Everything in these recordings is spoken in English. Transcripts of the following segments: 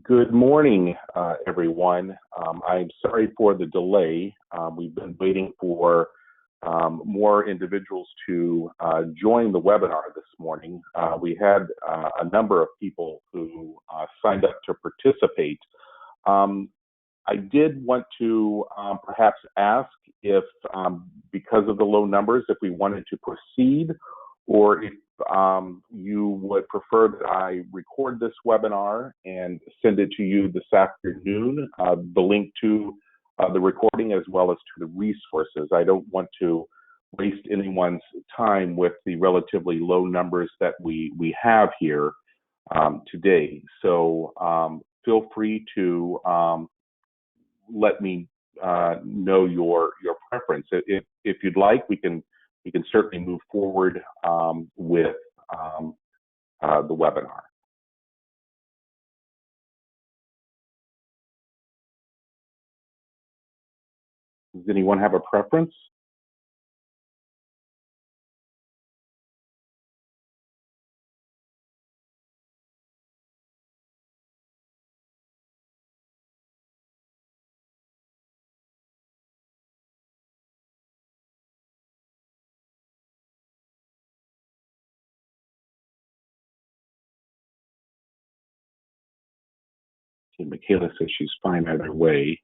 Good morning, everyone. I'm sorry for the delay. We've been waiting for more individuals to join the webinar this morning. We had a number of people who signed up to participate. I did want to perhaps ask if, because of the low numbers, if we wanted to proceed, or if you would prefer that I record this webinar and send it to you this afternoon, the link to the recording as well as to the resources. I don't want to waste anyone's time with the relatively low numbers that we have here today. So feel free to let me know your preference. If you'd like, we can certainly move forward with the webinar. Does anyone have a preference? Okay, Michaela says she's fine either way.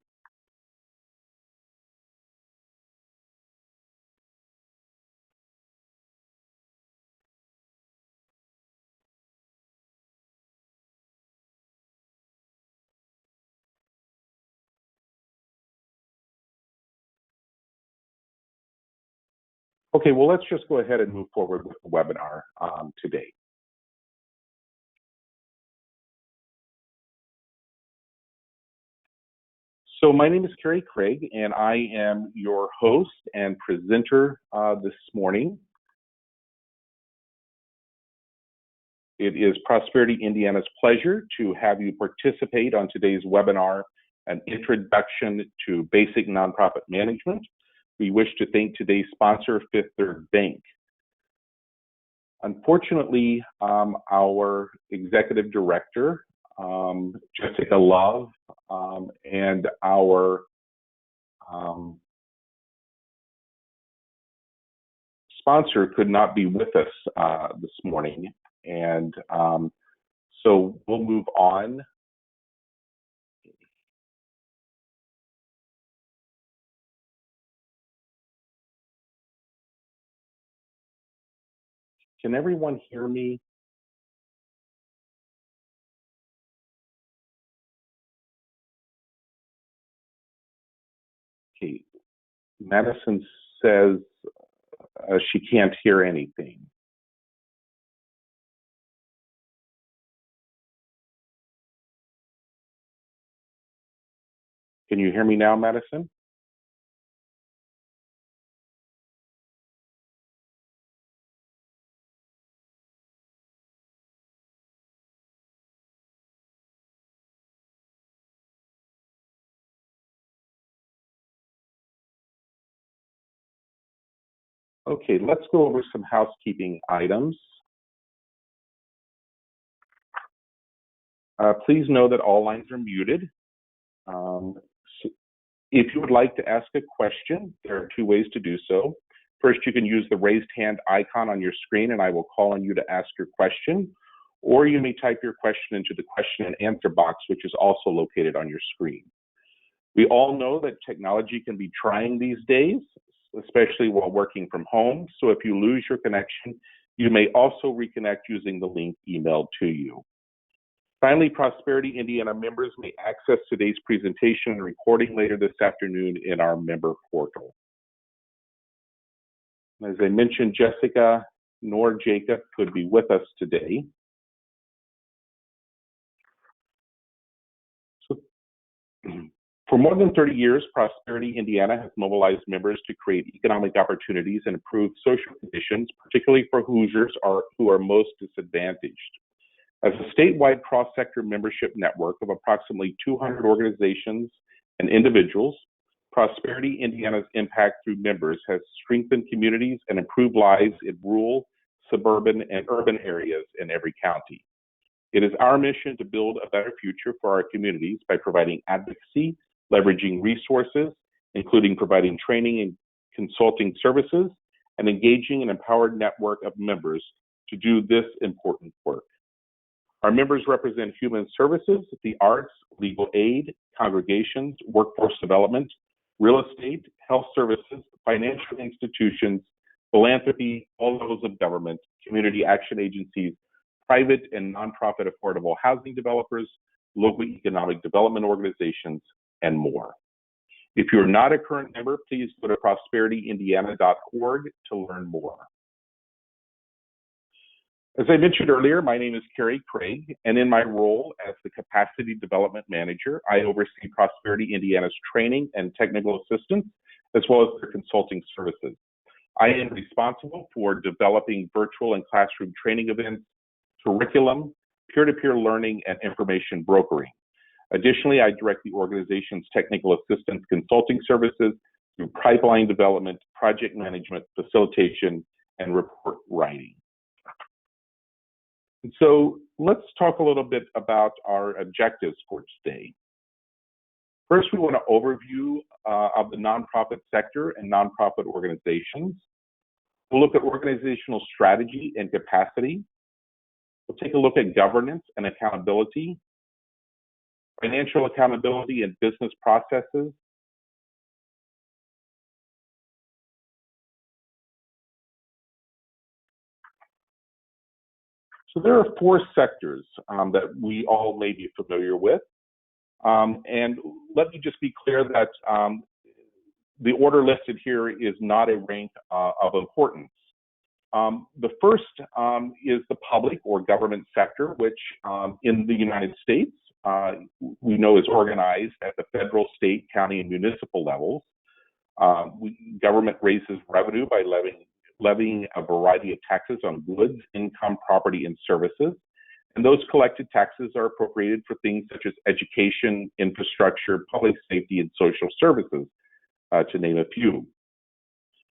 Okay, well, let's just go ahead and move forward with the webinar today. So my name is Kerry Craig, and I am your host and presenter this morning. It is Prosperity Indiana's pleasure to have you participate on today's webinar, An Introduction to Basic Nonprofit Management. We wish to thank today's sponsor, Fifth Third Bank. Unfortunately, our executive director, Jessica Love, and our sponsor could not be with us this morning. And so we'll move on. Can everyone hear me? Okay, Madison says she can't hear anything. Can you hear me now, Madison? Okay, let's go over some housekeeping items. Please know that all lines are muted. If you would like to ask a question, there are two ways to do so. First, you can use the raised hand icon on your screen and I will call on you to ask your question, or you may type your question into the question and answer box, which is also located on your screen. We all know that technology can be trying these days, especially while working from home. So if you lose your connection, you may also reconnect using the link emailed to you. Finally, Prosperity Indiana members may access today's presentation and recording later this afternoon in our member portal. As I mentioned, Jessica nor Jacob could be with us today. For more than 30 years, Prosperity Indiana has mobilized members to create economic opportunities and improve social conditions, particularly for Hoosiers who are most disadvantaged. As a statewide cross-sector membership network of approximately 200 organizations and individuals, Prosperity Indiana's impact through members has strengthened communities and improved lives in rural, suburban, and urban areas in every county. It is our mission to build a better future for our communities by providing advocacy, leveraging resources, including providing training and consulting services, and engaging an empowered network of members to do this important work. Our members represent human services, the arts, legal aid, congregations, workforce development, real estate, health services, financial institutions, philanthropy, all levels of government, community action agencies, private and nonprofit affordable housing developers, local economic development organizations, and more. If you're not a current member, please go to prosperityindiana.org to learn more. As I mentioned earlier, my name is Kerry Craig, and in my role as the Capacity Development Manager, I oversee Prosperity Indiana's training and technical assistance, as well as their consulting services. I am responsible for developing virtual and classroom training events, curriculum, peer-to-peer learning, and information brokering. Additionally, I direct the organization's technical assistance consulting services through pipeline development, project management, facilitation, and report writing. And so let's talk a little bit about our objectives for today. First, we want an overview of the nonprofit sector and nonprofit organizations. We'll look at organizational strategy and capacity. We'll take a look at governance and accountability, financial accountability and business processes, so there are four sectors that we all may be familiar with. And let me just be clear that the order listed here is not a rank of importance. The first is the public or government sector, which in the United States, we know is organized at the federal, state, county, and municipal levels. Government raises revenue by levying a variety of taxes on goods, income, property, and services. And those collected taxes are appropriated for things such as education, infrastructure, public safety, and social services, to name a few.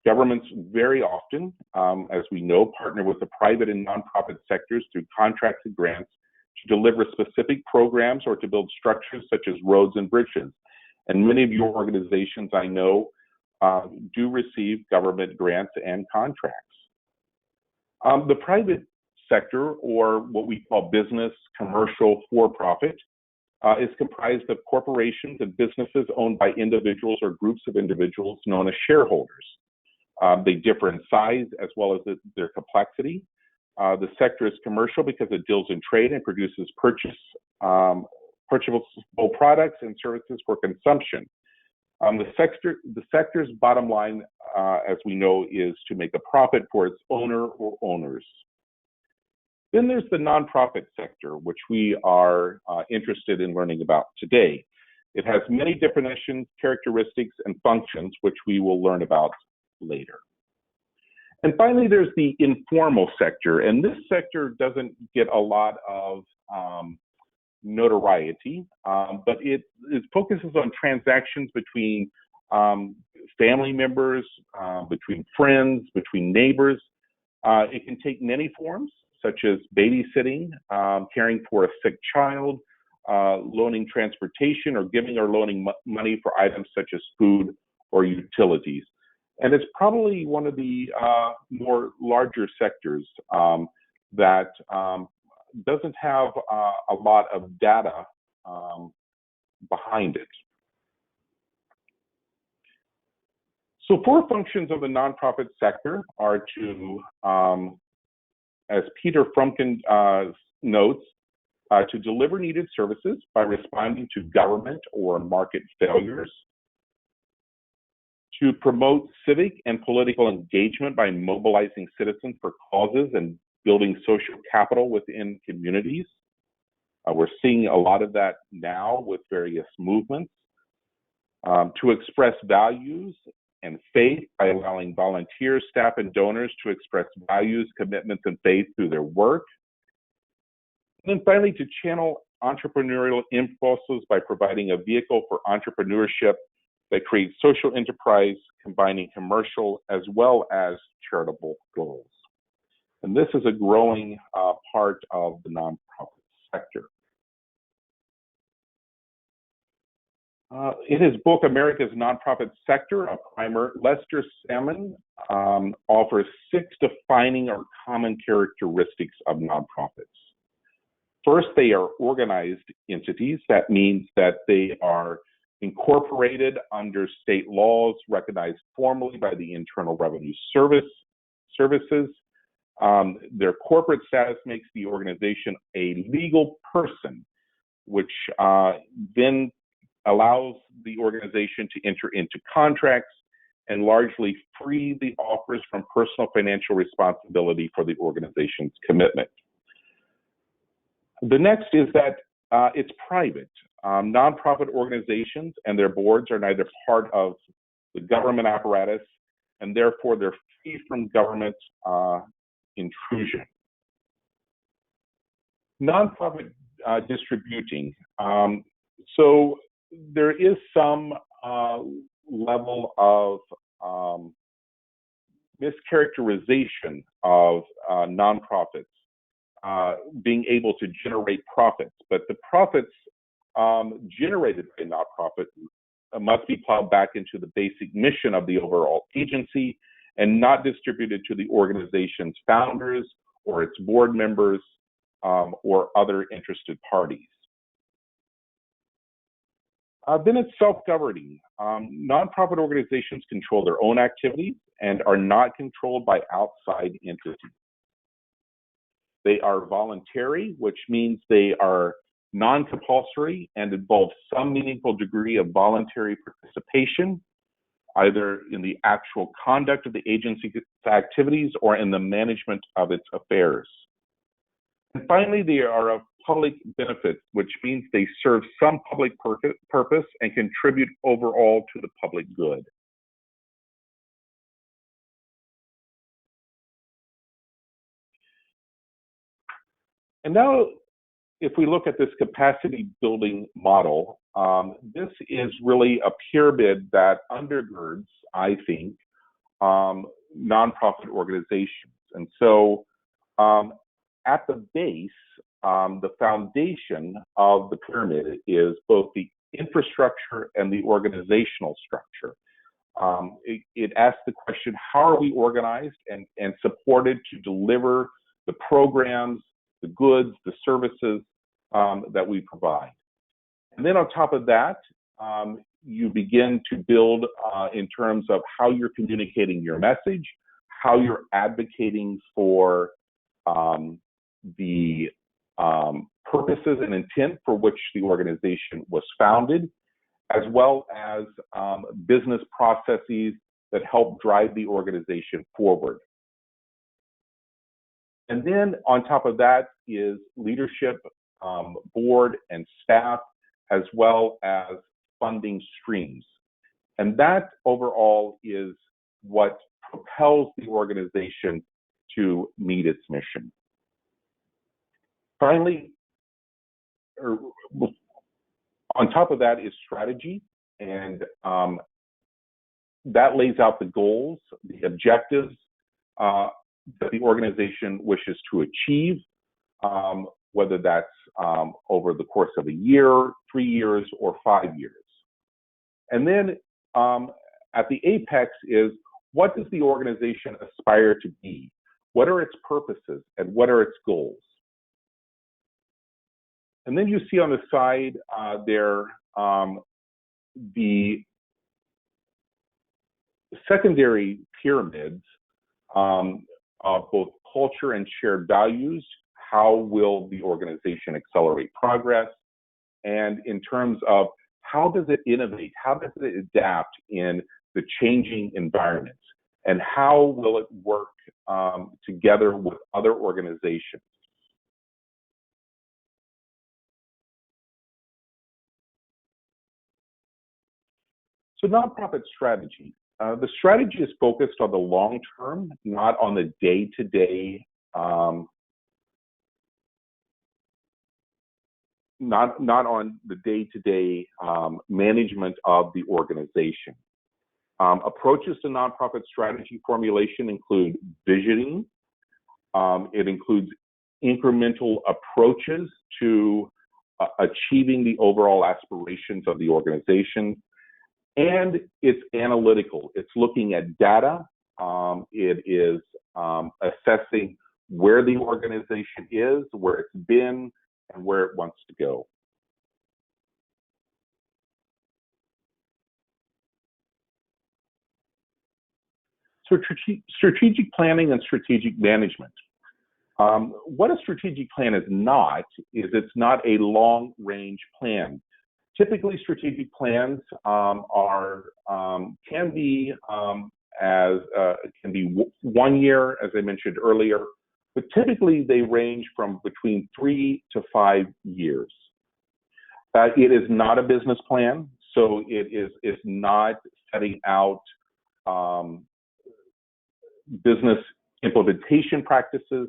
Governments very often, as we know, partner with the private and nonprofit sectors through contracts and grants to deliver specific programs or to build structures such as roads and bridges. And many of your organizations, I know, do receive government grants and contracts. The private sector, or what we call business, commercial, for-profit, is comprised of corporations and businesses owned by individuals or groups of individuals known as shareholders. They differ in size as well as their complexity. The sector is commercial because it deals in trade and produces purchasable products and services for consumption. The sector's bottom line, as we know, is to make a profit for its owner or owners. Then there's the nonprofit sector, which we are interested in learning about today. It has many definitions, characteristics, and functions, which we will learn about later. And finally, there's the informal sector, and this sector doesn't get a lot of notoriety, but it focuses on transactions between family members, between friends, between neighbors. It can take many forms, such as babysitting, caring for a sick child, loaning transportation, or giving or loaning money for items such as food or utilities. And it's probably one of the more larger sectors that doesn't have a lot of data behind it. So four functions of the nonprofit sector are to, as Peter Frumkin notes, to deliver needed services by responding to government or market failures, to promote civic and political engagement by mobilizing citizens for causes and building social capital within communities. We're seeing a lot of that now with various movements. To express values and faith by allowing volunteers, staff, and donors to express values, commitments, and faith through their work. And then finally, to channel entrepreneurial impulses by providing a vehicle for entrepreneurship that creates social enterprise, combining commercial as well as charitable goals. And this is a growing part of the nonprofit sector. In his book, America's Nonprofit Sector, a primer, Lester Salmon offers 6 defining or common characteristics of nonprofits. First, they are organized entities. That means that they are incorporated under state laws recognized formally by the Internal Revenue Services. Their corporate status makes the organization a legal person, which then allows the organization to enter into contracts and largely free the offers from personal financial responsibility for the organization's commitment. The next is that it's private. Nonprofit organizations and their boards are neither part of the government apparatus, and therefore they're free from government intrusion. Nonprofit distributing. So there is some level of mischaracterization of nonprofits being able to generate profits, but the profits generated by a nonprofit must be plowed back into the basic mission of the overall agency and not distributed to the organization's founders or its board members or other interested parties. Then it's self-governing. Nonprofit organizations control their own activities and are not controlled by outside entities. They are voluntary, which means they are non-compulsory and involve some meaningful degree of voluntary participation, either in the actual conduct of the agency's activities or in the management of its affairs. And finally, they are of public benefit, which means they serve some public purpose and contribute overall to the public good. And now, if we look at this capacity building model, this is really a pyramid that undergirds, I think, nonprofit organizations. And so at the base, the foundation of the pyramid is both the infrastructure and the organizational structure. It asks the question, how are we organized and supported to deliver the programs, the goods, the services that we provide? And then on top of that, you begin to build in terms of how you're communicating your message, how you're advocating for the purposes and intent for which the organization was founded, as well as business processes that help drive the organization forward. And then on top of that is leadership, board and staff, as well as funding streams. And that overall is what propels the organization to meet its mission. Finally, on top of that is strategy, and that lays out the goals, the objectives that the organization wishes to achieve, whether that's over the course of a year, 3 years, or 5 years. And then at the apex is, what does the organization aspire to be? What are its purposes and what are its goals? And then you see on the side there the secondary pyramids of both culture and shared values. How will the organization accelerate progress? And in terms of how does it innovate? How does it adapt in the changing environments? And how will it work together with other organizations? So nonprofit strategy. The strategy is focused on the long term, not on the day-to-day, not on the day-to-day management of the organization. Approaches to nonprofit strategy formulation include visioning. It includes incremental approaches to achieving the overall aspirations of the organization. And it's analytical. It's looking at data. It is assessing where the organization is, where it's been, and where it wants to go. So strategic planning and strategic management. What a strategic plan is not, is it's not a long-range plan. Typically, strategic plans can be 1 year, as I mentioned earlier, but typically they range from between 3 to 5 years. It is not a business plan, so it is not setting out business implementation practices.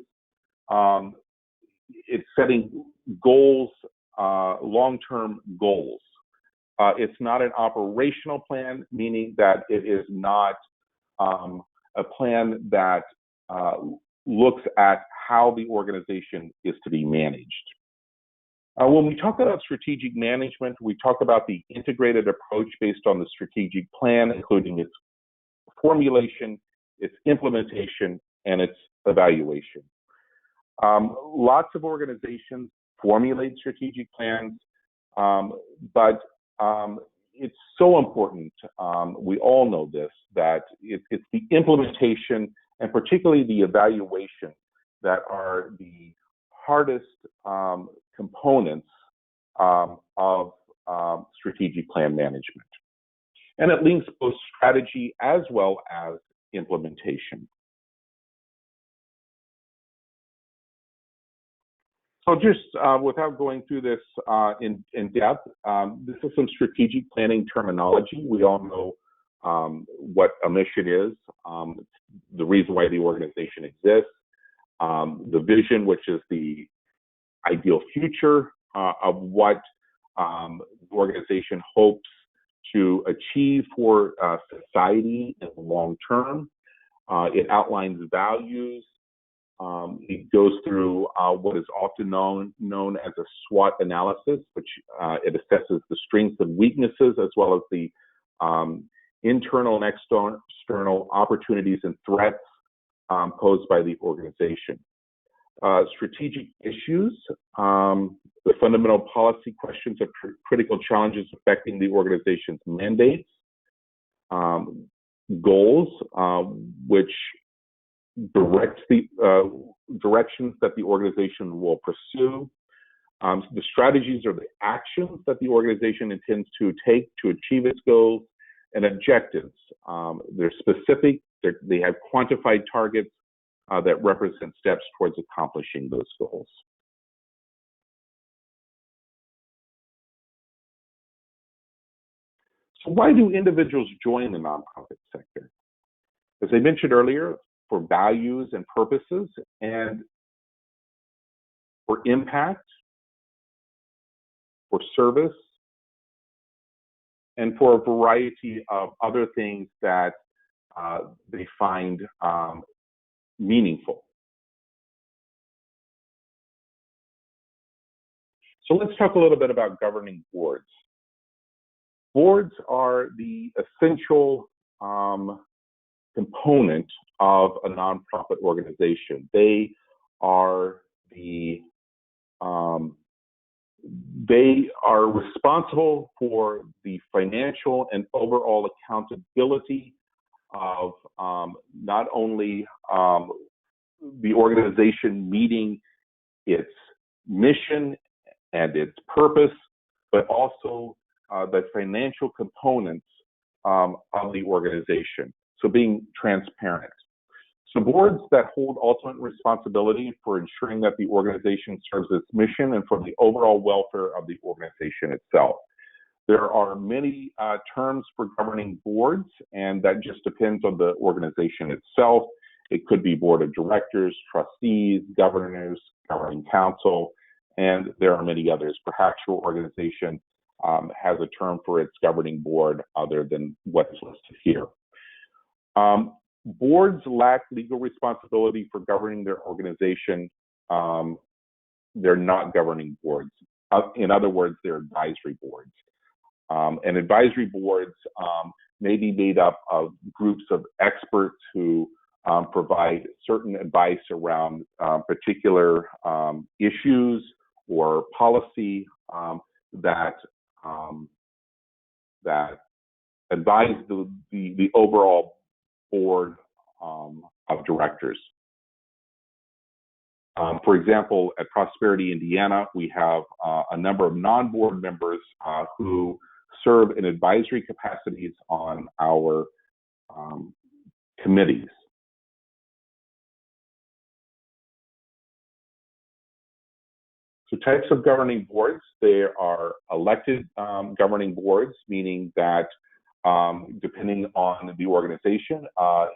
It's setting goals, long-term goals. It's not an operational plan, meaning that it is not a plan that looks at how the organization is to be managed. When we talk about strategic management, we talk about the integrated approach based on the strategic plan, including its formulation, its implementation, and its evaluation. Lots of organizations formulate strategic plans, but it's so important, we all know this, that it's the implementation and particularly the evaluation that are the hardest components of strategic plan management. And it links both strategy as well as implementation. So just without going through this in depth, this is some strategic planning terminology. We all know what a mission is, the reason why the organization exists, the vision, which is the ideal future of what the organization hopes to achieve for society in the long term. It outlines values. It goes through what is often known as a SWOT analysis, which it assesses the strengths and weaknesses as well as the internal and external opportunities and threats posed by the organization. Strategic issues, the fundamental policy questions of critical challenges affecting the organization's mandates, goals, which directs the directions that the organization will pursue, the strategies or the actions that the organization intends to take to achieve its goals, and objectives. They're specific, they have quantified targets that represent steps towards accomplishing those goals. So why do individuals join the nonprofit sector? As I mentioned earlier, for values and purposes, and for impact, for service, and for a variety of other things that they find meaningful. So let's talk a little bit about governing boards. Boards are the essential component of a nonprofit organization. They are responsible for the financial and overall accountability of not only the organization meeting its mission and its purpose, but also the financial components of the organization. So being transparent. So boards that hold ultimate responsibility for ensuring that the organization serves its mission and for the overall welfare of the organization itself. There are many terms for governing boards, and that just depends on the organization itself. It could be board of directors, trustees, governors, governing council, and there are many others. Perhaps your organization has a term for its governing board other than what is listed here. Boards lack legal responsibility for governing their organization they're not governing boards. In other words, they're advisory boards. And advisory boards may be made up of groups of experts who provide certain advice around particular issues or policy that advise the overall board of directors. For example, at Prosperity Indiana, we have a number of non-board members who serve in advisory capacities on our committees. So types of governing boards, there are elected governing boards, meaning that depending on the organization,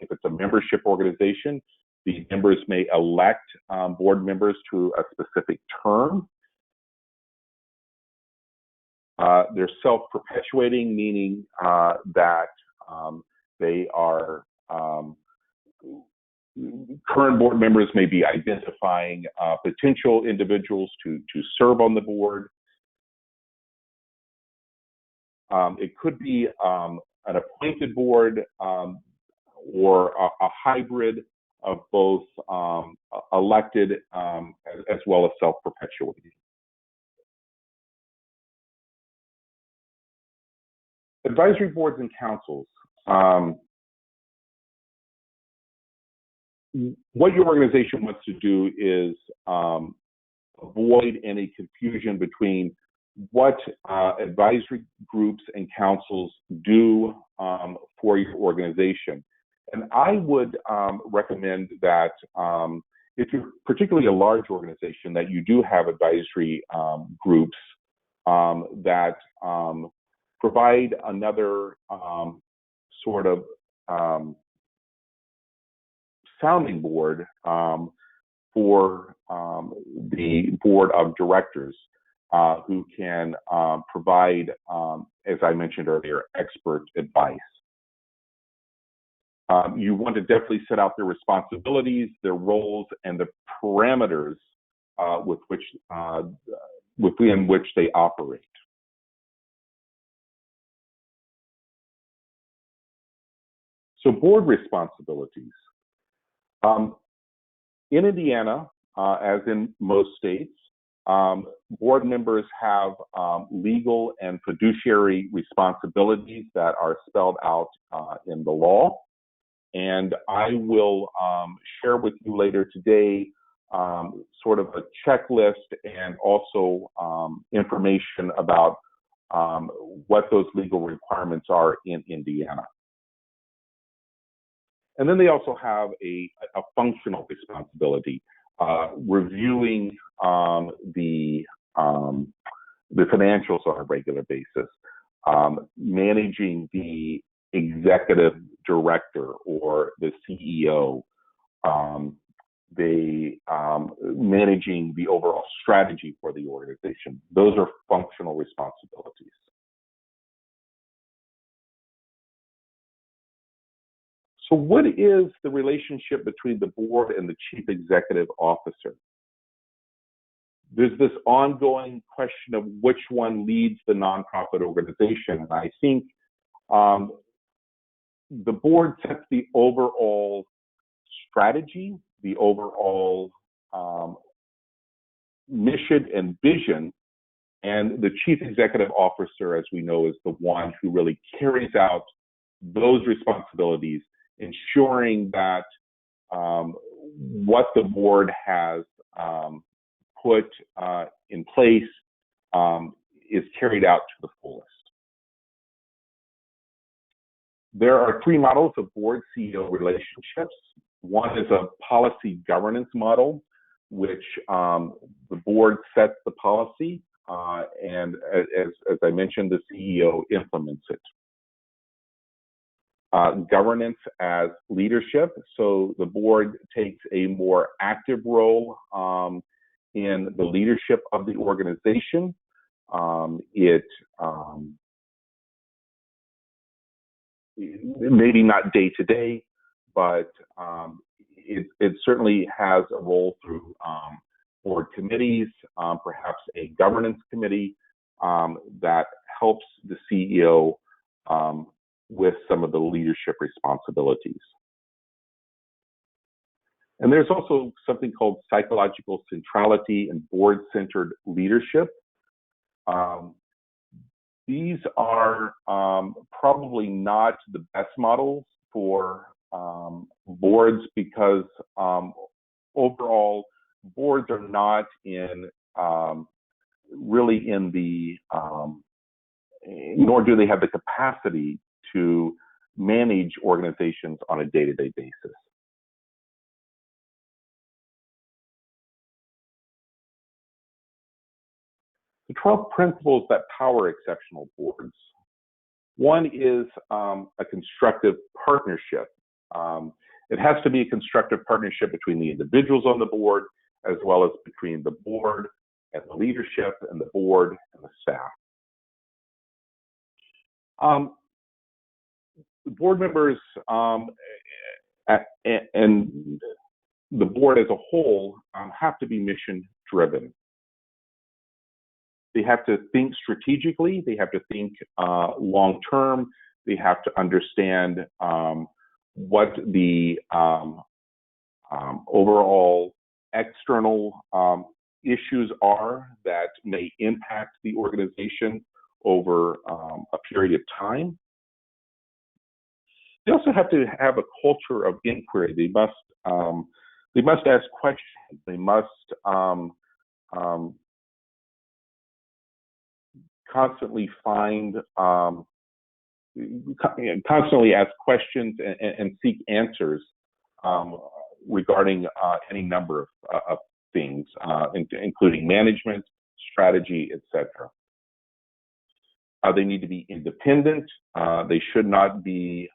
if it's a membership organization, the members may elect board members to a specific term. They're self-perpetuating, meaning that they are current board members may be identifying potential individuals to serve on the board. It could be an appointed board or a hybrid of both elected as well as self-perpetuating. Advisory boards and councils. What your organization wants to do is avoid any confusion between what advisory groups and councils do for your organization. And I would recommend that if you're particularly a large organization, that you do have advisory groups that provide another sort of sounding board for the board of directors who can provide, as I mentioned earlier, expert advice. You want to definitely set out their responsibilities, their roles, and the parameters within which they operate. So board responsibilities. In Indiana, as in most states, board members have legal and fiduciary responsibilities that are spelled out in the law. And I will share with you later today sort of a checklist and also information about what those legal requirements are in Indiana. And then they also have a functional responsibility, reviewing the financials on a regular basis, managing the executive director or the CEO, managing the overall strategy for the organization. Those are functional responsibilities. So what is the relationship between the board and the chief executive officer? There's this ongoing question of which one leads the nonprofit organization. And I think the board sets the overall strategy, the overall mission and vision, and the chief executive officer, as we know, is the one who really carries out those responsibilities, ensuring that what the board has put in place is carried out to the fullest. There are three models of board-CEO relationships. One is a policy governance model, which the board sets the policy, and as I mentioned, the CEO implements it. Governance as leadership, so the board takes a more active role in the leadership of the organization. Maybe not day to day, but it certainly has a role through board committees, perhaps a governance committee that helps the CEO with some of the leadership responsibilities. And there's also something called psychological centrality and board-centered leadership. These are probably not the best models for boards because overall, boards are not in really in the, nor do they have the capacity to manage organizations on a day-to-day basis. The 12 principles that power exceptional boards. One is a constructive partnership. It has to be a constructive partnership between the individuals on the board, as well as between the board and the leadership and the board and the staff. The board members and the board as a whole have to be mission driven. They have to think strategically. They have to think long term. They have to understand what the overall external issues are that may impact the organization over a period of time. They also have to have a culture of inquiry. They must ask questions. They must constantly ask questions and seek answers regarding any number of things, including management, strategy, etc. They need to be independent. They should not be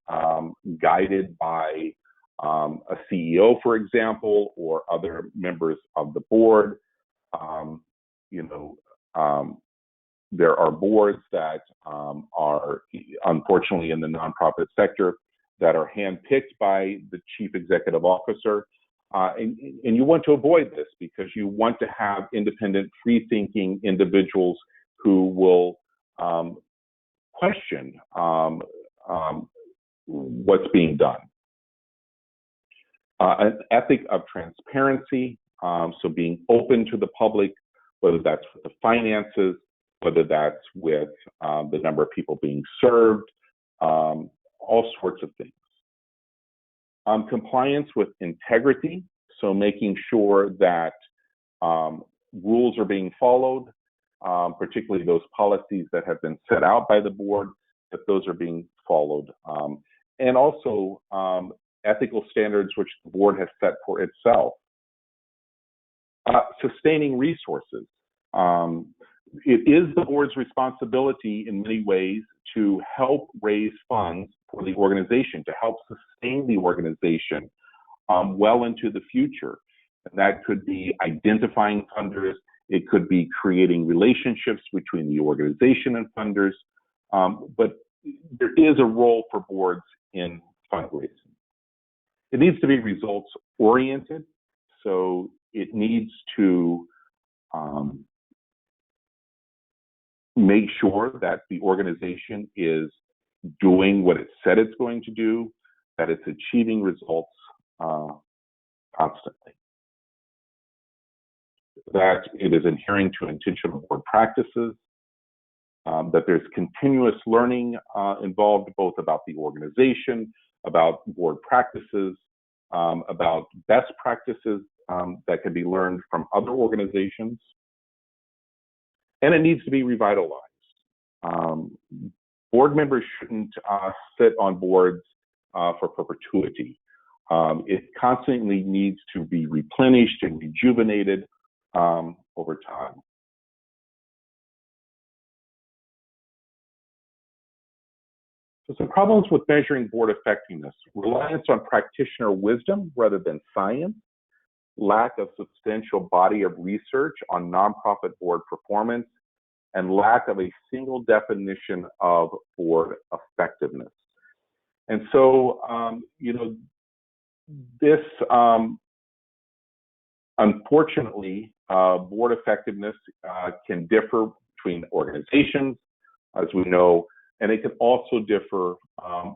guided by a CEO, for example, or other members of the board. There are boards that are, unfortunately, in the nonprofit sector that are handpicked by the chief executive officer. And you want to avoid this because you want to have independent, free-thinking individuals who will question what's being done. An ethic of transparency, so being open to the public, whether that's with the finances, whether that's with the number of people being served, all sorts of things. Compliance with integrity, so making sure that rules are being followed, particularly those policies that have been set out by the board, that those are being followed. And also ethical standards which the board has set for itself. Sustaining resources. It is the board's responsibility in many ways to help raise funds for the organization, to help sustain the organization well into the future. And that could be identifying funders. It could be creating relationships between the organization and funders. But there is a role for boards in fundraising. It needs to be results oriented. So it needs to make sure that the organization is doing what it said it's going to do, that it's achieving results constantly, that it is adhering to intentional board practices, that there's continuous learning involved both about the organization, about board practices, about best practices that can be learned from other organizations. And it needs to be revitalized. Board members shouldn't sit on boards for perpetuity. It constantly needs to be replenished and rejuvenated over time. So some problems with measuring board effectiveness: reliance on practitioner wisdom rather than science, lack of substantial body of research on nonprofit board performance, and lack of a single definition of board effectiveness. And so, this Unfortunately, board effectiveness can differ between organizations, as we know, and it can also differ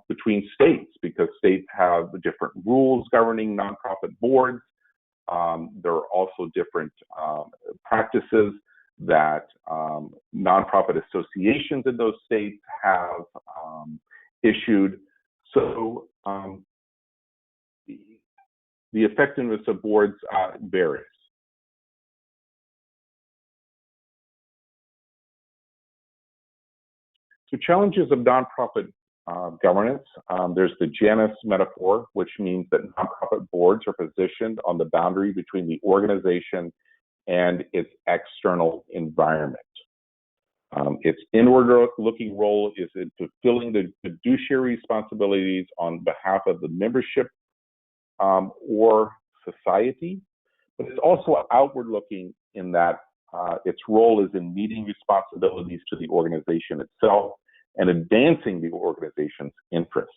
between states because states have different rules governing nonprofit boards. There are also different practices that nonprofit associations in those states have issued. So the effectiveness of boards varies. So challenges of nonprofit governance, there's the Janus metaphor, which means that nonprofit boards are positioned on the boundary between the organization and its external environment. Its inward-looking role is in fulfilling the fiduciary responsibilities on behalf of the membership or society, but it's also outward-looking in that its role is in meeting responsibilities to the organization itself and advancing the organization's interests.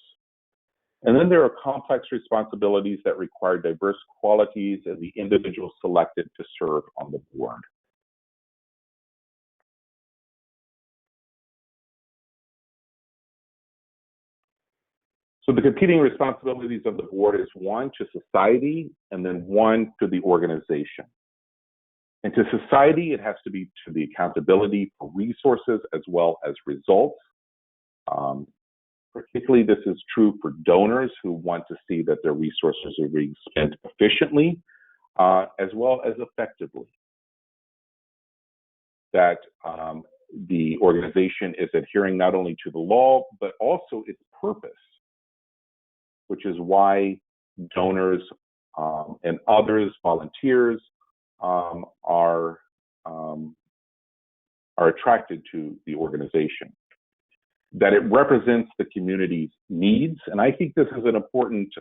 And then there are complex responsibilities that require diverse qualities of the individuals selected to serve on the board. So the competing responsibilities of the board is one to society and then one to the organization. And to society, it has to be to the accountability for resources as well as results. Particularly, this is true for donors who want to see that their resources are being spent efficiently as well as effectively. That the organization is adhering not only to the law, but also its purpose, which is why donors and others, volunteers, are attracted to the organization. That it represents the community's needs, and I think this is an important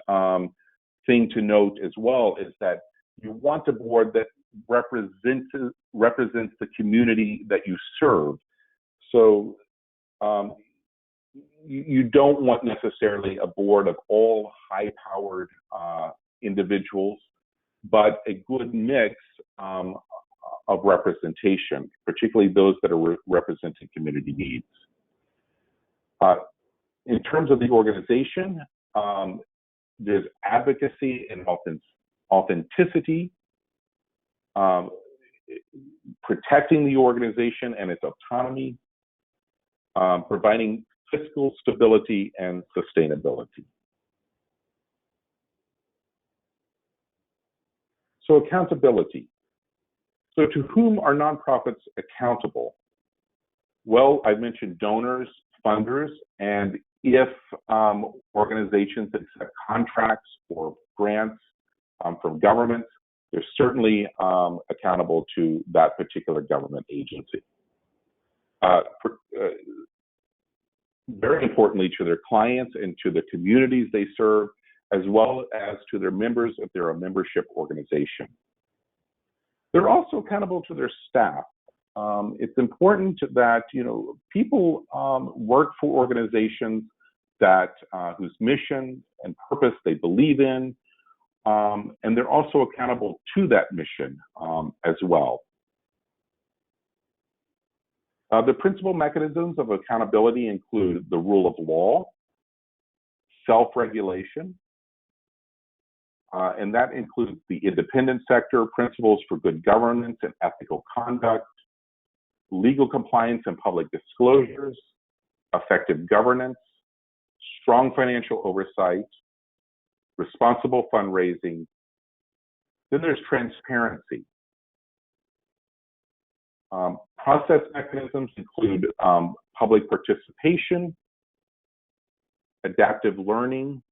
thing to note as well, is that you want a board that represents the community that you serve. So you don't want necessarily a board of all high-powered individuals, but a good mix of representation, particularly those that are representing community needs. In terms of the organization, there's advocacy and authenticity, protecting the organization and its autonomy, providing fiscal stability and sustainability. So accountability. So to whom are nonprofits accountable? Well, I mentioned donors, funders, and if organizations accept contracts or grants from governments, they're certainly accountable to that particular government agency. Very importantly, to their clients and to the communities they serve, as well as to their members if they're a membership organization. They're also accountable to their staff. It's important that people work for organizations that whose mission and purpose they believe in, and they're also accountable to that mission as well. The principal mechanisms of accountability include the rule of law, self-regulation, and that includes the independent sector, principles for good governance and ethical conduct, legal compliance and public disclosures, effective governance, strong financial oversight, responsible fundraising. Then there's transparency. Process mechanisms include public participation, adaptive learning,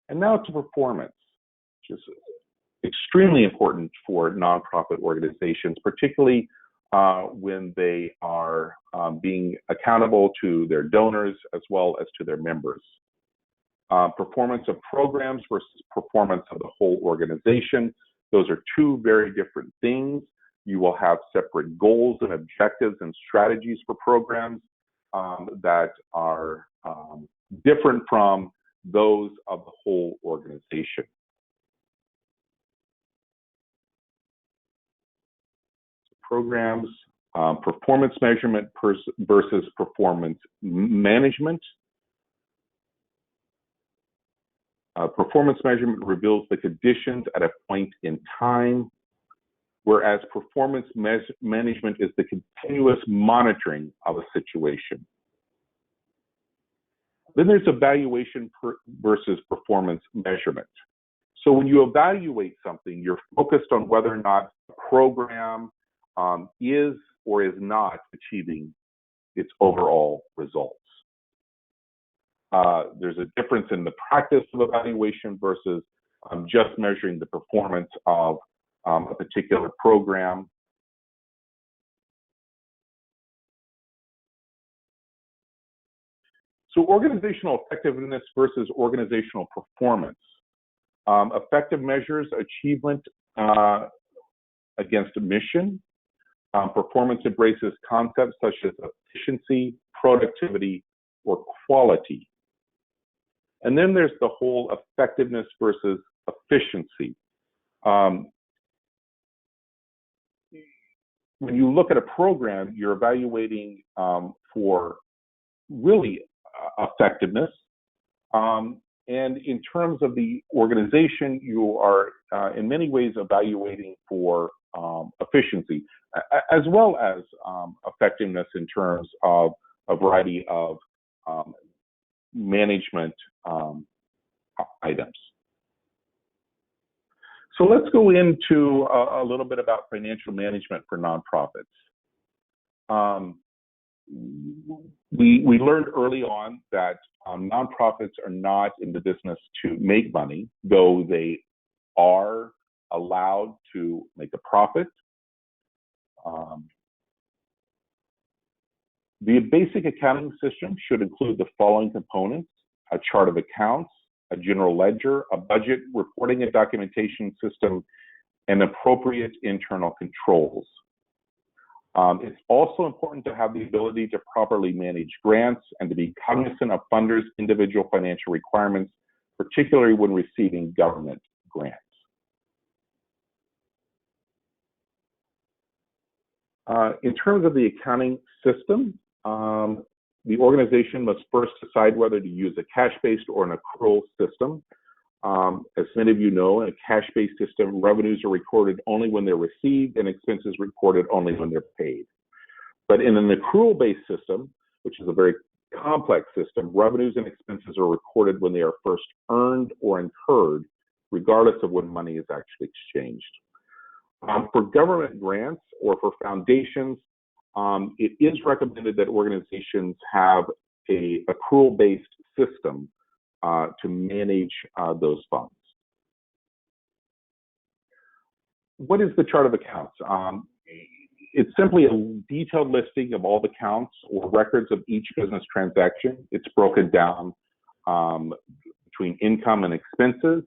and now to performance, which is extremely important for nonprofit organizations, particularly when they are being accountable to their donors as well as to their members. Performance of programs versus performance of the whole organization. Those are two very different things. You will have separate goals and objectives and strategies for programs that are different from those of the whole organization. Programs, performance measurement versus performance management. Performance measurement reveals the conditions at a point in time, whereas performance management is the continuous monitoring of a situation. Then there's evaluation versus performance measurement. So when you evaluate something, you're focused on whether or not a program is or is not achieving its overall results. There's a difference in the practice of evaluation versus just measuring the performance of a particular program. So organizational effectiveness versus organizational performance. Effective measures achievement against a mission. Performance embraces concepts such as efficiency, productivity, or quality. And then there's the whole effectiveness versus efficiency. When you look at a program, you're evaluating for really effectiveness. And in terms of the organization, you are in many ways evaluating for efficiency, as well as effectiveness in terms of a variety of management items. So let's go into a little bit about financial management for nonprofits. We learned early on that nonprofits are not in the business to make money, though they are allowed to make a profit. The basic accounting system should include the following components: a chart of accounts, a general ledger, a budget, reporting and documentation system, and appropriate internal controls. It's also important to have the ability to properly manage grants and to be cognizant of funders' individual financial requirements, particularly when receiving government grants. In terms of the accounting system, the organization must first decide whether to use a cash-based or an accrual system. As many of you know, in a cash-based system, revenues are recorded only when they're received and expenses recorded only when they're paid. But in an accrual-based system, which is a very complex system, revenues and expenses are recorded when they are first earned or incurred, regardless of when money is actually exchanged. For government grants or for foundations, it is recommended that organizations have an accrual-based system to manage those funds. What is the chart of accounts? It's simply a detailed listing of all the counts or records of each business transaction. It's broken down between income and expenses.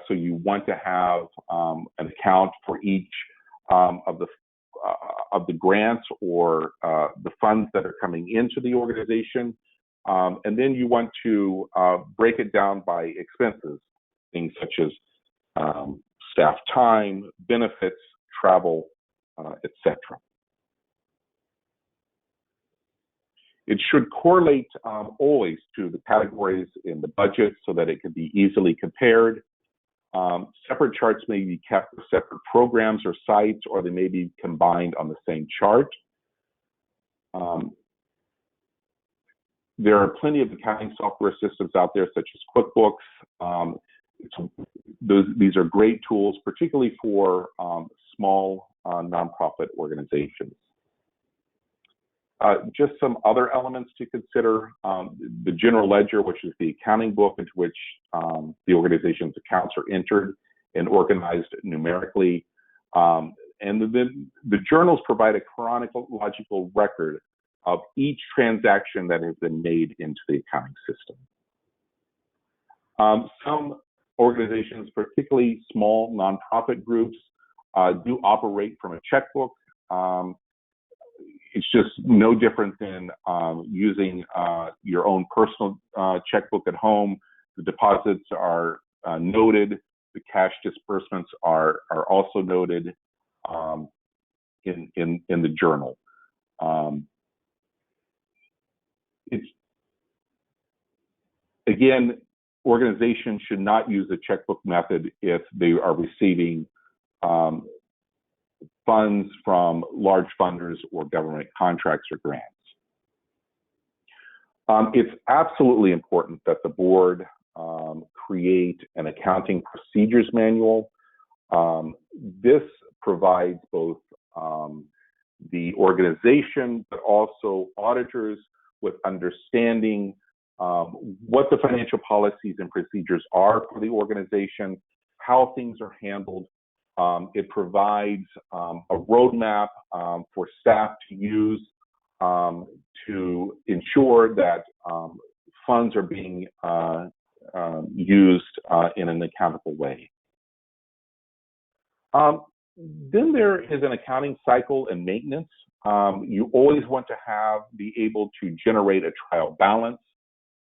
So you want to have an account for each of the grants or the funds that are coming into the organization. And then you want to break it down by expenses, things such as staff time, benefits, travel, etc. It should correlate always to the categories in the budget so that it can be easily compared. Separate charts may be kept for separate programs or sites, or they may be combined on the same chart. There are plenty of accounting software systems out there, such as QuickBooks. These are great tools, particularly for small nonprofit organizations. Just some other elements to consider: the general ledger, which is the accounting book into which the organization's accounts are entered and organized numerically. And then the journals provide a chronological record of each transaction that has been made into the accounting system. Some organizations, particularly small nonprofit groups, do operate from a checkbook. It's just no different than using your own personal checkbook at home. the deposits are noted. The cash disbursements are also noted in the journal. It's again, organizations should not use the checkbook method if they are receiving funds from large funders or government contracts or grants. It's absolutely important that the board create an accounting procedures manual. This provides both the organization, but also auditors with understanding what the financial policies and procedures are for the organization, how things are handled. It provides a roadmap for staff to use to ensure that funds are being used in an accountable way. Then there is an accounting cycle and maintenance. You always want to be able to generate a trial balance,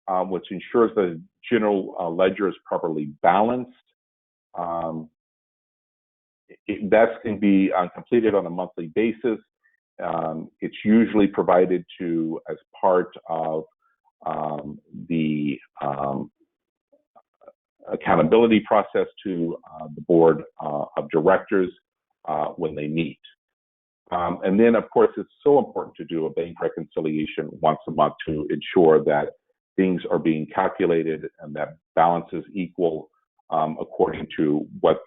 which ensures the general ledger is properly balanced. That can be completed on a monthly basis. It's usually provided as part of the accountability process to the board of directors when they meet. And then, of course, it's so important to do a bank reconciliation once a month to ensure that things are being calculated and that balances equal according to what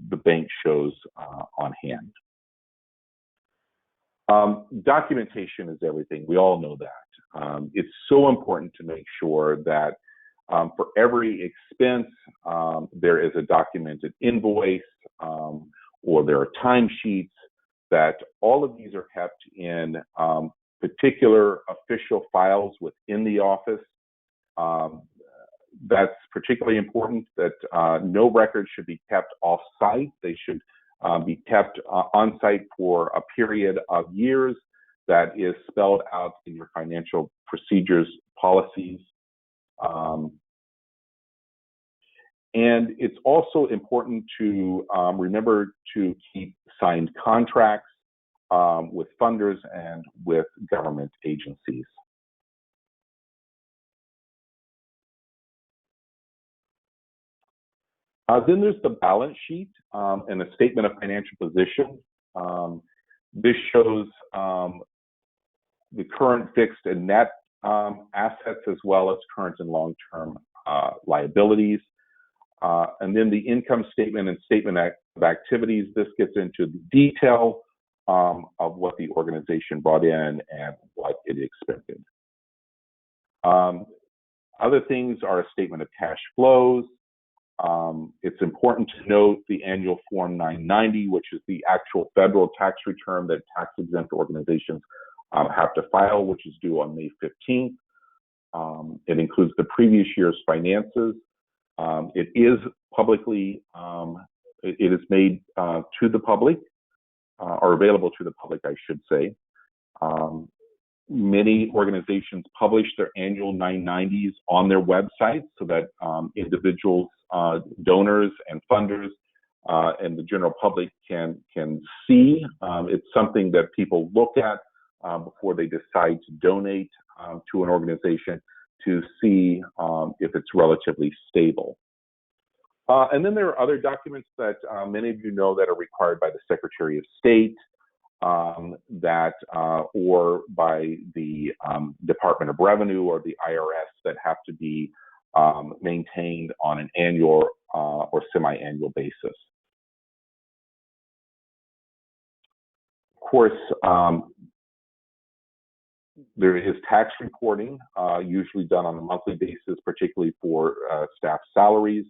the bank shows on hand. Documentation is everything. We all know that. It's so important to make sure that for every expense, there is a documented invoice or there are timesheets, that all of these are kept in particular official files within the office. That's particularly important, that no records should be kept off-site. They should be kept on-site for a period of years that is spelled out in your financial procedures policies. And it's also important to remember to keep signed contracts with funders and with government agencies. Then there's the balance sheet and a statement of financial position. This shows the current fixed and net assets as well as current and long-term liabilities. And then the income statement and statement of activities. This gets into the detail of what the organization brought in and what it expected. Other things are a statement of cash flows. It's important to note the annual Form 990, which is the actual federal tax return that tax-exempt organizations have to file, which is due on May 15th. It includes the previous year's finances. It is publicly, it is made to the public, or available to the public, I should say. Many organizations publish their annual 990s on their websites so that individuals, donors, and funders and the general public can see. It's something that people look at before they decide to donate to an organization to see if it's relatively stable. And then there are other documents that many of you know that are required by the Secretary of State, or by the Department of Revenue or the IRS, that have to be maintained on an annual or semi-annual basis. Of course, there is tax reporting, usually done on a monthly basis, particularly for staff salaries.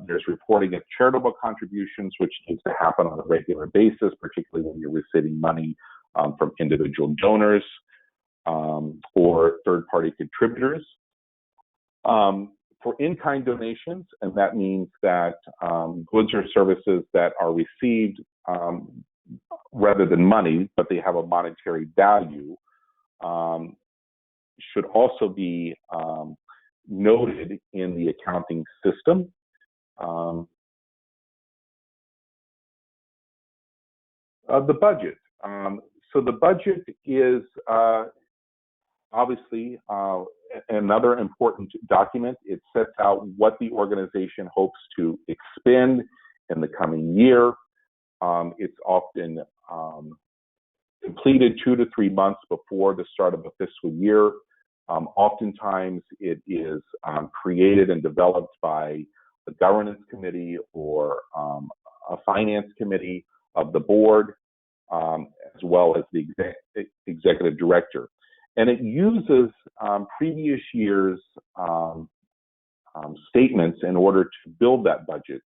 There's reporting of charitable contributions, which needs to happen on a regular basis, particularly when you're receiving money from individual donors or third-party contributors. For in-kind donations, and that means that goods or services that are received rather than money, but they have a monetary value, should also be noted in the accounting system. The budget. So the budget is obviously another important document. It sets out what the organization hopes to expend in the coming year. It's often completed 2 to 3 months before the start of the fiscal year. Oftentimes it is created and developed by the governance committee or a finance committee of the board, as well as the executive director. And it uses previous year's statements in order to build that budget,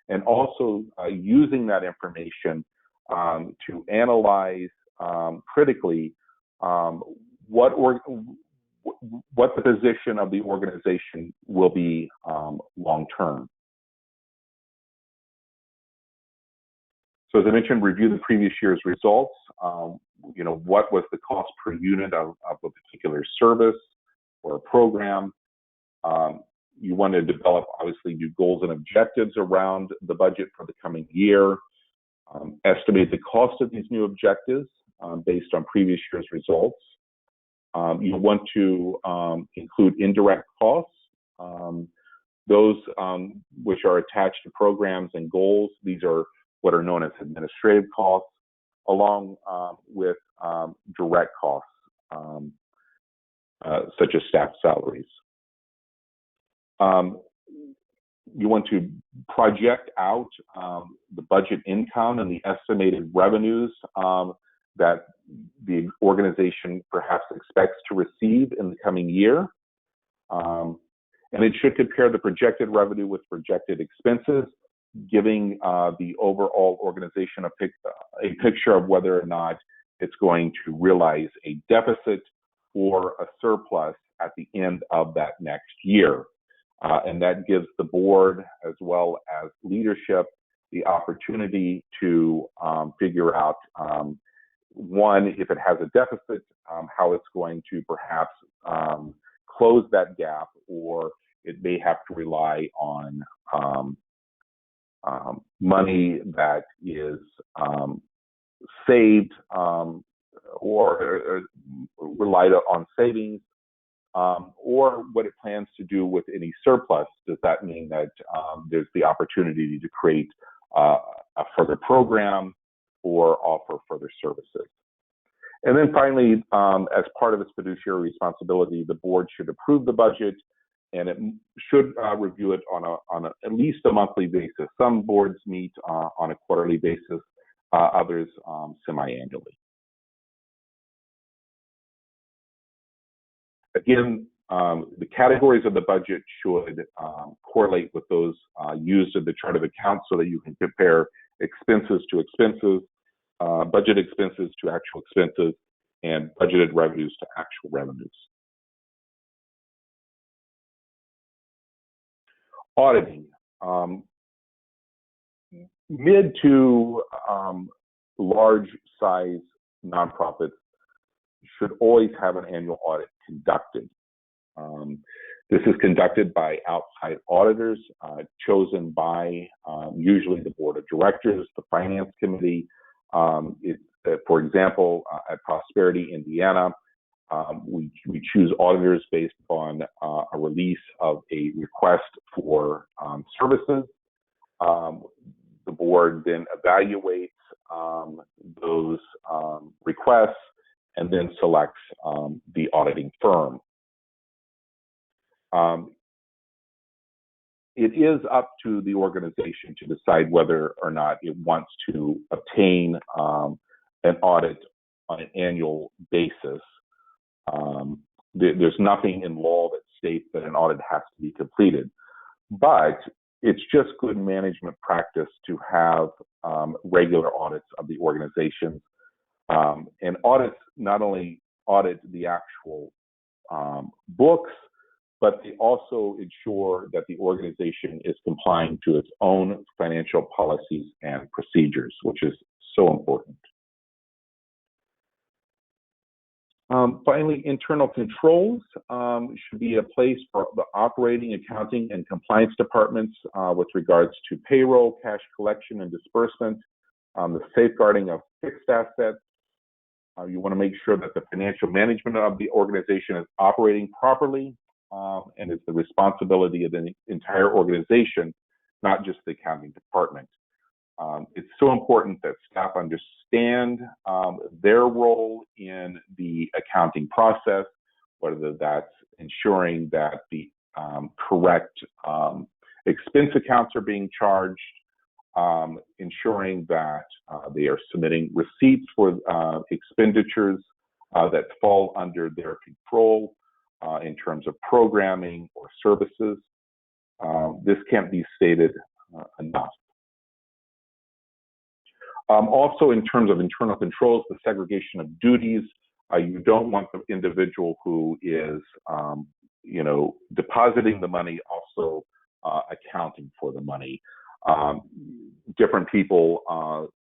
and also using that information to analyze critically what the position of the organization will be long term. So as I mentioned, review the previous year's results. What was the cost per unit of a particular service or a program? You want to develop, obviously, new goals and objectives around the budget for the coming year. Estimate the cost of these new objectives based on previous year's results. You want to include indirect costs, those which are attached to programs and goals. These are what are known as administrative costs, along with direct costs, such as staff salaries. You want to project out the budget income and the estimated revenues that the organization perhaps expects to receive in the coming year. And it should compare the projected revenue with projected expenses, giving the overall organization a picture of whether or not it's going to realize a deficit or a surplus at the end of that next year. And that gives the board as well as leadership the opportunity to figure out, one, if it has a deficit, how it's going to perhaps close that gap, or it may have to rely on money that is saved or relied on savings, or what it plans to do with any surplus. Does that mean that there's the opportunity to create a further program or offer further services? And then finally, as part of its fiduciary responsibility, the board should approve the budget, and it should review it on at least a monthly basis. Some boards meet on a quarterly basis, others semi-annually. Again, the categories of the budget should correlate with those used in the chart of accounts so that you can compare expenses to expenses, budget expenses to actual expenses, and budgeted revenues to actual revenues. Auditing. Mid to large size nonprofits should always have an annual audit conducted. This is conducted by outside auditors chosen by usually the board of directors, the finance committee. For example, at Prosperity, Indiana, we choose auditors based on a release of a request for services. The board then evaluates those requests and then selects the auditing firm. It is up to the organization to decide whether or not it wants to obtain an audit on an annual basis. There's nothing in law that states that an audit has to be completed, but it's just good management practice to have regular audits of the organizations. And audits not only audit the actual books, but they also ensure that the organization is complying to its own financial policies and procedures, which is so important. Finally, internal controls should be a place for the operating, accounting, and compliance departments with regards to payroll, cash collection, and disbursement, the safeguarding of fixed assets. You want to make sure that the financial management of the organization is operating properly and is the responsibility of the entire organization, not just the accounting department. It's so important that staff understand their role in the accounting process, whether that's ensuring that the correct expense accounts are being charged, ensuring that they are submitting receipts for expenditures that fall under their control in terms of programming or services. This can't be stated enough. Also, in terms of internal controls, the segregation of duties, you don't want the individual who is, depositing the money also accounting for the money. Different people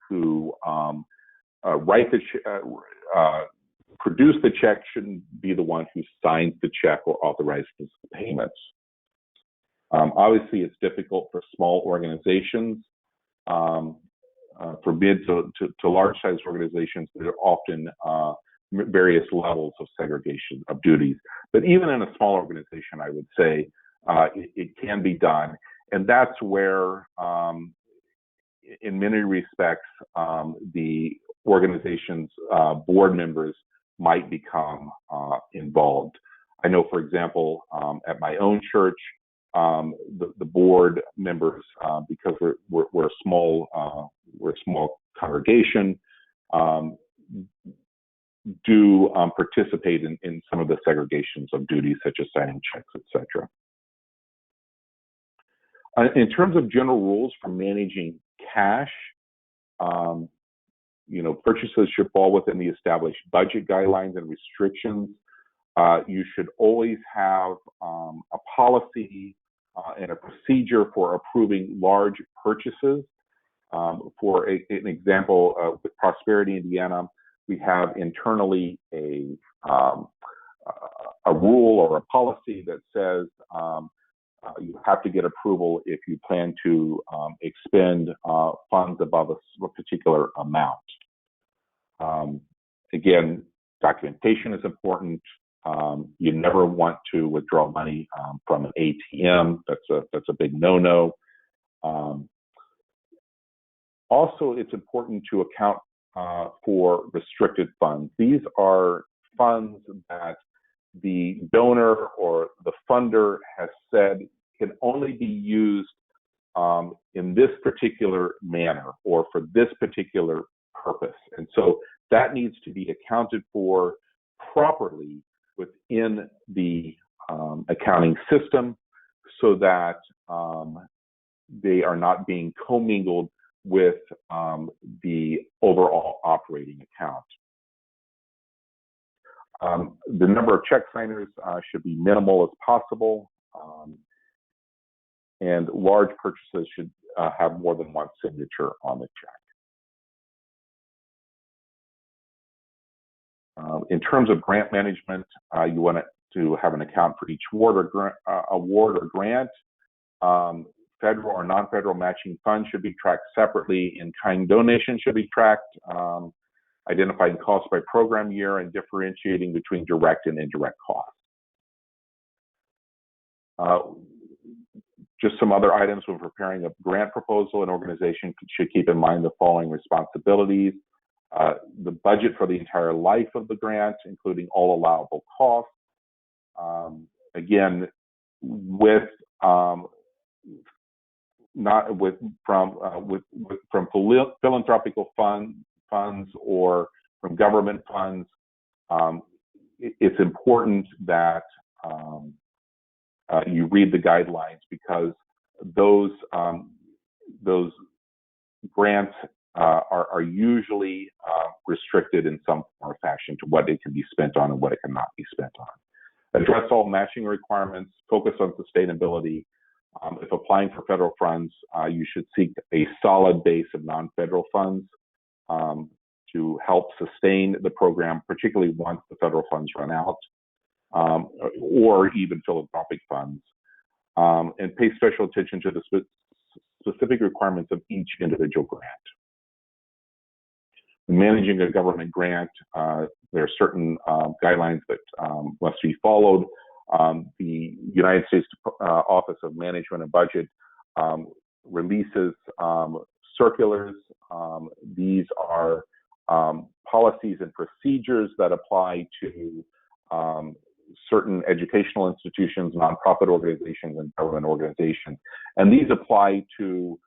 who produce the check shouldn't be the one who signs the check or authorizes the payments. Obviously, it's difficult for small organizations. For mid to large-sized organizations, there are often various levels of segregation of duties. But even in a small organization, I would say it can be done. And that's where, in many respects, the organization's board members might become involved. I know, for example, at my own church, the board members, because we're a small congregation, do participate in some of the segregations of duties, such as signing checks, etc. In terms of general rules for managing cash, purchases should fall within the established budget guidelines and restrictions. You should always have a policy and a procedure for approving large purchases. For an example, with Prosperity Indiana, we have internally a rule or a policy that says you have to get approval if you plan to expend funds above a particular amount. Again, documentation is important. You never want to withdraw money from an ATM. That's a big no-no. Also, it's important to account for restricted funds. These are funds that the donor or the funder has said can only be used in this particular manner or for this particular purpose. And so that needs to be accounted for properly within the accounting system so that they are not being commingled with the overall operating account. The number of check signers should be minimal as possible, and large purchases should have more than one signature on the check. In terms of grant management, you want to have an account for each award or grant. Federal or non-federal matching funds should be tracked separately. In-kind donations should be tracked, identifying costs by program year and differentiating between direct and indirect costs. Just some other items when preparing a grant proposal, an organization should keep in mind the following responsibilities. The budget for the entire life of the grant, including all allowable costs. Again, from philanthropical funds or from government funds, it's important that you read the guidelines, because those grants are usually restricted in some form or fashion to what it can be spent on and what it cannot be spent on. Address all matching requirements, focus on sustainability. If applying for federal funds, you should seek a solid base of non-federal funds. to help sustain the program, particularly once the federal funds run out, or even philanthropic funds, and pay special attention to the specific requirements of each individual grant. In managing a government grant, there are certain guidelines that must be followed. The United States Office of Management and Budget releases circulars. These are policies and procedures that apply to certain educational institutions, nonprofit organizations, and government organizations. And these apply to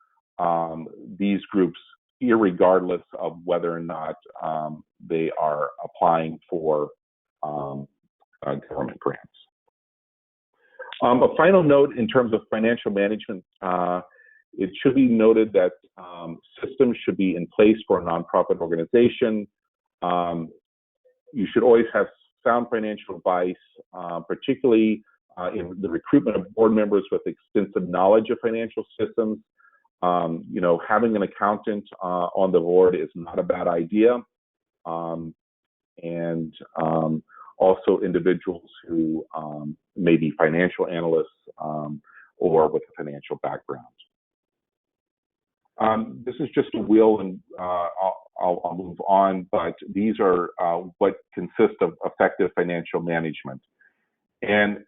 these groups irregardless of whether or not they are applying for government grants. A final note in terms of financial management, it should be noted that systems should be in place for a nonprofit organization. You should always have sound financial advice, particularly in the recruitment of board members with extensive knowledge of financial systems. You know, having an accountant on the board is not a bad idea. Also individuals who may be financial analysts or with a financial background. This is just a wheel, and I'll move on, but these are what consist of effective financial management. And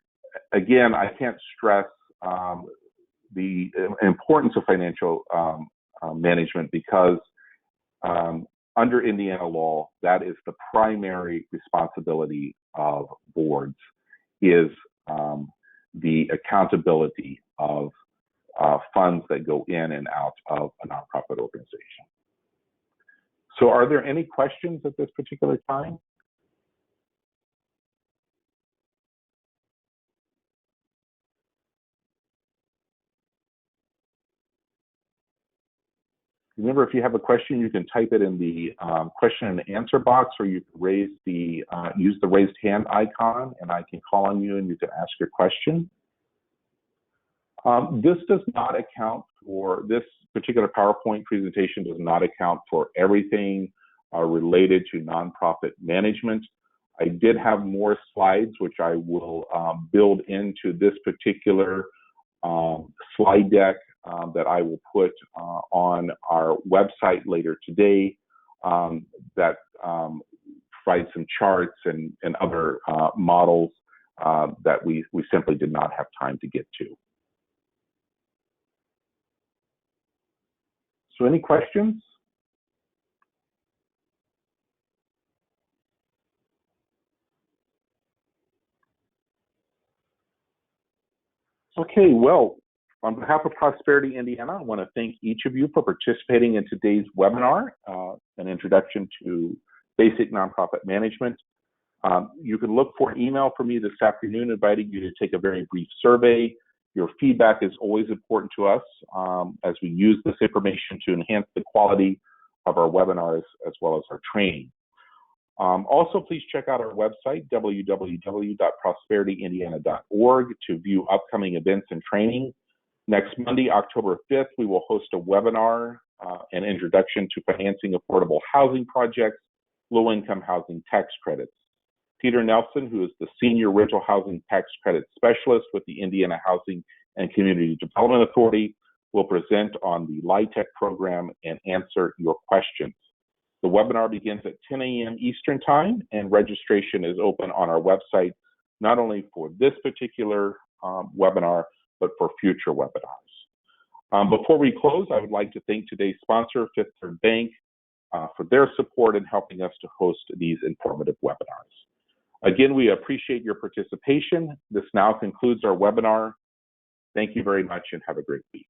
again, I can't stress the importance of financial management, because under Indiana law, that is the primary responsibility of boards, is the accountability of funds that go in and out of a nonprofit organization. So are there any questions at this particular time? Remember, if you have a question, you can type it in the question and answer box, or you can raise the use the raised hand icon, and I can call on you and you can ask your question. This does not account for, this particular PowerPoint presentation does not account for everything related to nonprofit management. I did have more slides, which I will build into this particular slide deck that I will put on our website later today, that provide some charts and other models that we simply did not have time to get to. So any questions? Okay, well, on behalf of Prosperity Indiana, I want to thank each of you for participating in today's webinar, an introduction to basic nonprofit management. You can look for an email from me this afternoon inviting you to take a very brief survey. Your feedback is always important to us as we use this information to enhance the quality of our webinars as well as our training. Also, please check out our website, www.prosperityindiana.org, to view upcoming events and training. Next Monday, October 5th, we will host a webinar, an introduction to financing affordable housing projects, low-income housing tax credits. Peter Nelson, who is the Senior Rental Housing Tax Credit Specialist with the Indiana Housing and Community Development Authority, will present on the LIHTC program and answer your questions. The webinar begins at 10 a.m. Eastern Time, and registration is open on our website, not only for this particular webinar, but for future webinars. Before we close, I would like to thank today's sponsor, Fifth Third Bank, for their support in helping us to host these informative webinars. Again, we appreciate your participation. This now concludes our webinar. Thank you very much and have a great week.